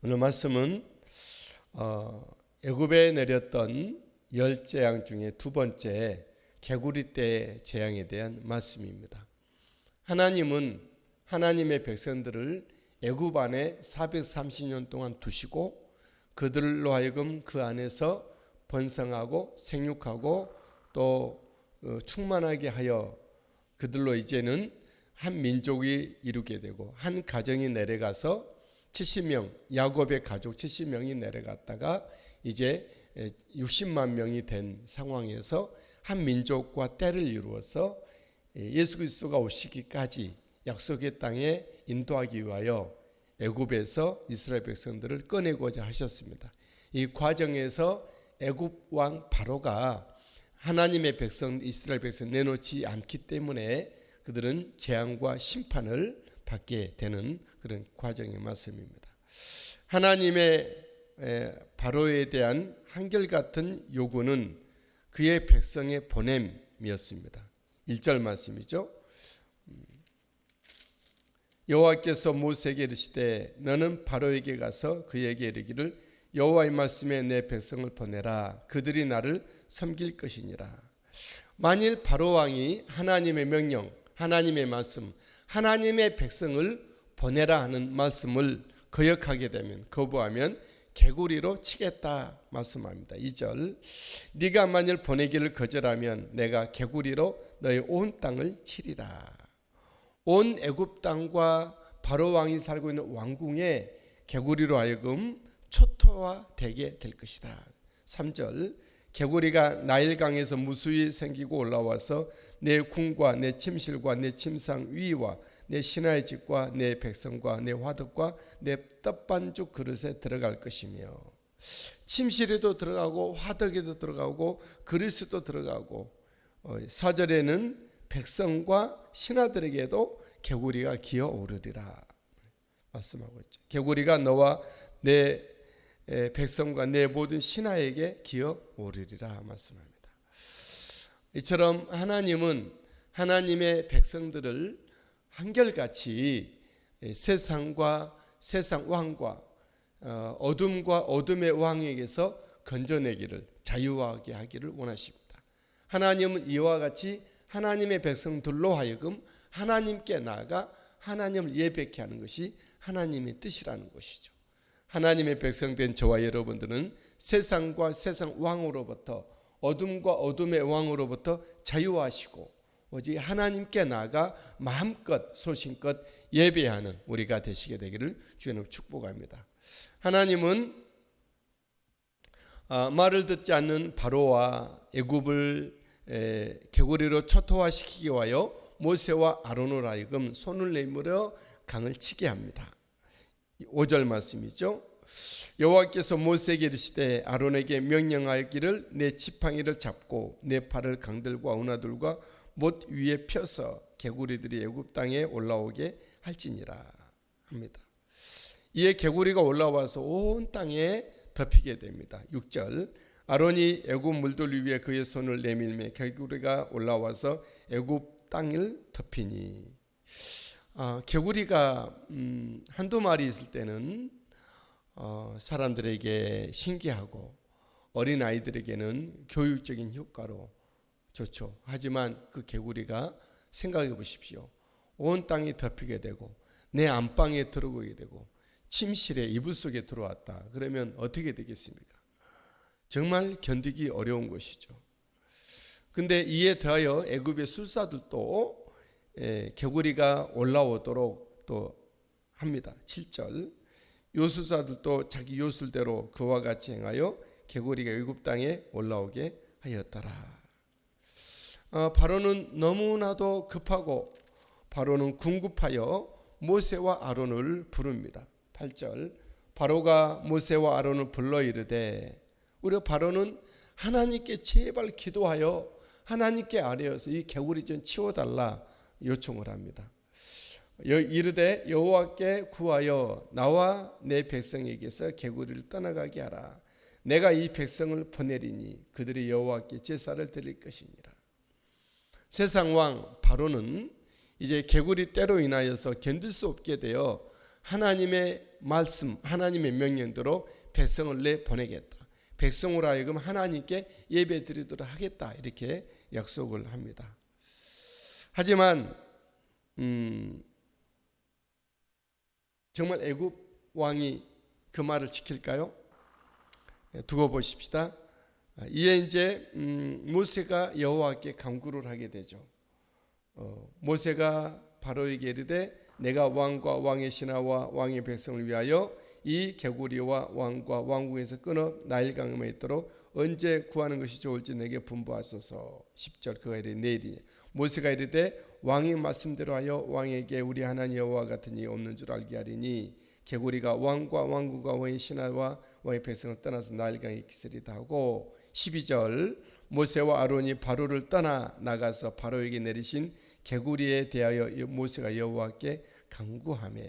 오늘 말씀은 애굽에 내렸던 열 재앙 중에 두 번째 개구리 떼 재앙에 대한 말씀입니다. 하나님은 하나님의 백성들을 애굽 안에 430년 동안 두시고 그들로 하여금 그 안에서 번성하고 생육하고 또 충만하게 하여 그들로 이제는 한 민족이 이루게 되고 한 가정이 내려가서 70명, 야곱의 가족 70명이 내려갔다가 이제 60만 명이 된 상황에서 한 민족과 때를 이루어서 예수 그리스도가 오시기까지 약속의 땅에 인도하기 위하여 애굽에서 이스라엘 백성들을 꺼내고자 하셨습니다. 이 과정에서 애굽 왕 바로가 하나님의 백성 이스라엘 백성 내놓지 않기 때문에 그들은 재앙과 심판을 받게 되는 그런 과정의 말씀입니다. 하나님의 바로에 대한 한결같은 요구는 그의 백성의 보냄이었습니다. 1절 말씀이죠. 여호와께서 모세에게 이르시되 너는 바로에게 가서 그에게 이르기를 여호와의 말씀에 내 백성을 보내라. 그들이 나를 섬길 것이니라. 만일 바로 왕이 하나님의 명령, 하나님의 말씀, 하나님의 백성을 보내라 하는 말씀을 거역하게 되면, 거부하면 개구리로 치겠다 말씀합니다. 2절 네가 만일 보내기를 거절하면 내가 개구리로 너의 온 땅을 치리라. 온 애굽 땅과 바로 왕이 살고 있는 왕궁에 개구리로 하여금 초토화되게 될 것이다. 3절 개구리가 나일강에서 무수히 생기고 올라와서 내 궁과 내 침실과 내 침상 위와 내 신하의 집과 내 백성과 내 화덕과 내 떡반죽 그릇에 들어갈 것이며, 침실에도 들어가고 화덕에도 들어가고 그릇에도 들어가고, 4절에는 백성과 신하들에게도 개구리가 기어오르리라 말씀하고 있죠. 개구리가 너와 내 백성과 내 모든 신하에게 기어오르리라 말씀합니다. 이처럼 하나님은 하나님의 백성들을 한결같이 세상과 세상 왕과 어둠과 어둠의 왕에게서 건져내기를, 자유하게 하기를 원하십니다. 하나님은 이와 같이 하나님의 백성들로 하여금 하나님께 나아가 하나님을 예배케 하는 것이 하나님의 뜻이라는 것이죠. 하나님의 백성된 저와 여러분들은 세상과 세상 왕으로부터, 어둠과 어둠의 왕으로부터 자유하시고 오직 하나님께 나아가 마음껏 소신껏 예배하는 우리가 되시게 되기를 주님 축복합니다. 하나님은 말을 듣지 않는 바로와 애굽을 개구리로 초토화시키기 위하여 모세와 아론을 하여금 손을 내밀어 강을 치게 합니다. 5절 말씀이죠. 여호와께서 모세에게 이르시되 아론에게 명령하기를 내 지팡이를 잡고 내 팔을 강들과 운하들과 못 위에 펴서 개구리들이 애굽 땅에 올라오게 할지니라 합니다. 이에 개구리가 올라와서 온 땅에 덮이게 됩니다. 6절 아론이 애굽 물들 위에 그의 손을 내밀매 개구리가 올라와서 애굽 땅을 덮이니. 개구리가 한두 마리 있을 때는 사람들에게 신기하고 어린아이들에게는 교육적인 효과로 좋죠. 하지만 그 개구리가 생각해 보십시오. 온 땅이 덮이게 되고 내 안방에 들어오게 되고 침실에 이불 속에 들어왔다. 그러면 어떻게 되겠습니까? 정말 견디기 어려운 것이죠. 근데 이에 더하여 애굽의 술사들도 개구리가 올라오도록 또 합니다. 7절 요술사들도 자기 요술대로 그와 같이 행하여 개구리가 애굽 땅에 올라오게 하였더라. 바로는 너무나도 급하고 바로는 궁급하여 모세와 아론을 부릅니다. 8절 바로가 모세와 아론을 불러 이르되, 우리 바로는 하나님께 제발 기도하여 하나님께 아뢰어서 이 개구리 좀 치워달라 요청을 합니다. 이르되 여호와께 구하여 나와 내 백성에게서 개구리를 떠나가게 하라. 내가 이 백성을 보내리니 그들이 여호와께 제사를 드릴 것이니라. 세상 왕 바로는 이제 개구리 떼로 인하여서 견딜 수 없게 되어 하나님의 말씀, 하나님의 명령대로 백성을 내보내겠다. 백성으로 하여금 하나님께 예배 드리도록 하겠다. 이렇게 약속을 합니다. 하지만 정말 애굽 왕이 그 말을 지킬까요? 두고 보십시다. 이에 이제 모세가 여호와께 간구를 하게 되죠. 모세가 바로에게 이르되 내가 왕과 왕의 신하와 왕의 백성을 위하여 이 개구리와 왕과 왕궁에서 끊어 나일강에 있도록 언제 구하는 것이 좋을지 내게 분부하소서. 10절 그가 이르되 내일이니. 모세가 이르되 왕의 말씀대로 하여 왕에게 우리 하나님 여호와 같은 이 없는 줄 알게 하리니 개구리가 왕과 왕궁과 왕의 신하와 왕의 백성을 떠나서 나일강에 기스리다 하고 12절 모세와 아론이 바로를 떠나 나가서 바로에게 내리신 개구리에 대하여 모세가 여호와께 간구하며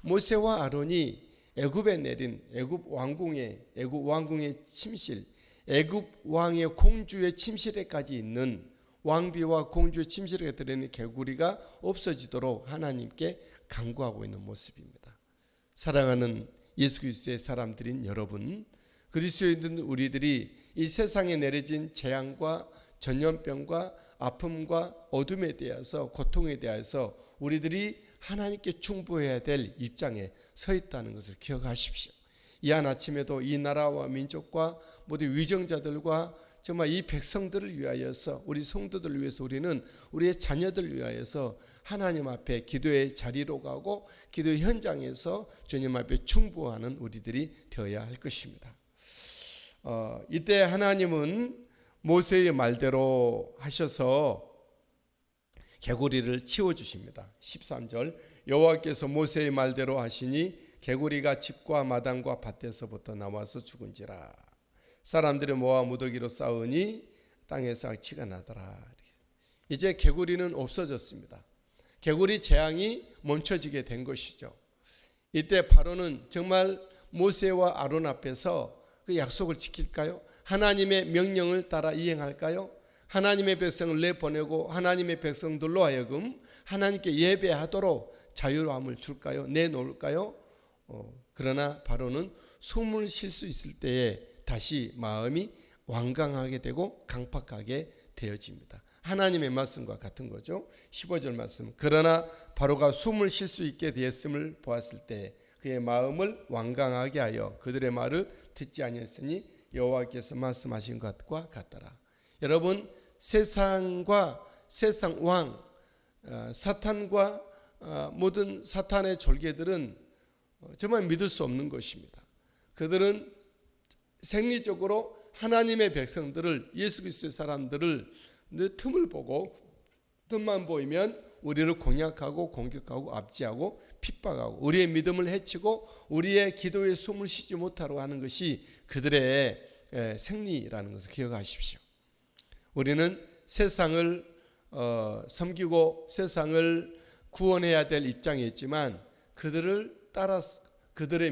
모세와 아론이 애굽에 내린 애굽 왕궁의 침실, 애굽 왕의 공주의 침실에까지 있는 왕비와 공주의 침실에 들어있는 개구리가 없어지도록 하나님께 간구하고 있는 모습입니다. 사랑하는 예수 그리스도의 사람들인 여러분, 그리스도인 우리들이 이 세상에 내려진 재앙과 전염병과 아픔과 어둠에 대해서 고통에 대해서 우리들이 하나님께 충보해야 될 입장에 서 있다는 것을 기억하십시오. 이한 아침에도 이 나라와 민족과 모든 위정자들과 정말 이 백성들을 위하여서 우리 성도들을 위해서 우리는 우리의 자녀들을 위하여서 하나님 앞에 기도의 자리로 가고 기도의 현장에서 주님 앞에 충보하는 우리들이 되어야 할 것입니다. 이때 하나님은 모세의 말대로 하셔서 개구리를 치워주십니다. 13절 여호와께서 모세의 말대로 하시니 개구리가 집과 마당과 밭에서부터 나와서 죽은지라. 사람들이 모아 무더기로 쌓으니 땅에서 악취가 나더라. 이제 개구리는 없어졌습니다. 개구리 재앙이 멈춰지게 된 것이죠. 이때 바로는 정말 모세와 아론 앞에서 그 약속을 지킬까요? 하나님의 명령을 따라 이행할까요? 하나님의 백성을 내보내고 하나님의 백성들로 하여금 하나님께 예배하도록 자유로움을 줄까요? 내놓을까요? 그러나 바로는 숨을 쉴 수 있을 때에 다시 마음이 완강하게 되고 강팍하게 되어집니다. 하나님의 말씀과 같은 거죠. 15절 말씀. 그러나 바로가 숨을 쉴 수 있게 되었음을 보았을 때 그의 마음을 완강하게 하여 그들의 말을 듣지 아니했으니 여호와께서 말씀하신 것과 같더라. 여러분, 세상과 세상 왕 사탄과 모든 사탄의 졸개들은 정말 믿을 수 없는 것입니다. 그들은 생리적으로 하나님의 백성들을 예수 그리스도의 사람들을 틈을 보고 틈만 보이면 우리를 공략하고 공격하고 압제하고 핍박하고 우리의 믿음을 해치고 우리의 기도에 숨을 쉬지 못하도록 하는 것이 그들의 생리라는 것을 기억하십시오. 우리는 세상을 섬기고 세상을 구원해야 될 입장에 있지만 그들을 따라서 그들의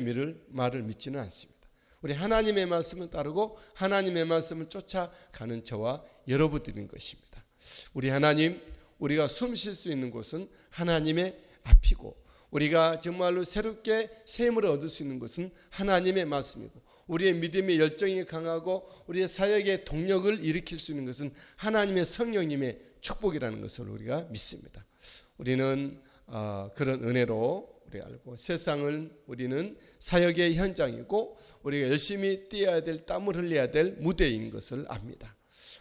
말을 믿지는 않습니다. 우리 하나님의 말씀을 따르고 하나님의 말씀을 쫓아가는 저와 여러분들인 것입니다. 우리 하나님, 우리가 숨 쉴 수 있는 곳은 하나님의 앞이고 우리가 정말로 새롭게 새 힘을 얻을 수 있는 것은 하나님의 말씀이고 우리의 믿음의 열정이 강하고 우리의 사역의 동력을 일으킬 수 있는 것은 하나님의 성령님의 축복이라는 것을 우리가 믿습니다. 우리는 그런 은혜로 우리 알고 세상을 우리는 사역의 현장이고 우리가 열심히 뛰어야 될 땀을 흘려야 될 무대인 것을 압니다.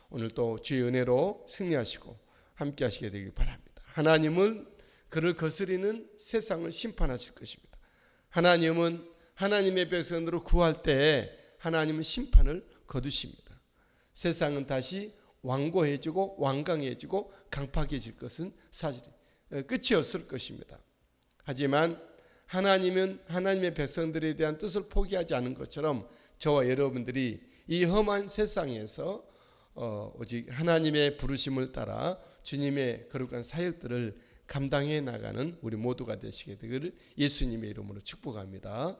오늘 또 주의 은혜로 승리하시고 함께 하시게 되길 바랍니다. 하나님은 그를 거스리는 세상을 심판하실 것입니다. 하나님은 하나님의 백성들을 구할 때에 하나님은 심판을 거두십니다. 세상은 다시 완고해지고 완강해지고 강팍해질 것은 사실 끝이 없을 것입니다. 하지만 하나님은 하나님의 백성들에 대한 뜻을 포기하지 않은 것처럼 저와 여러분들이 이 험한 세상에서 오직 하나님의 부르심을 따라 주님의 거룩한 사역들을 감당해 나가는 우리 모두가 되시게 되기를 예수님의 이름으로 축복합니다.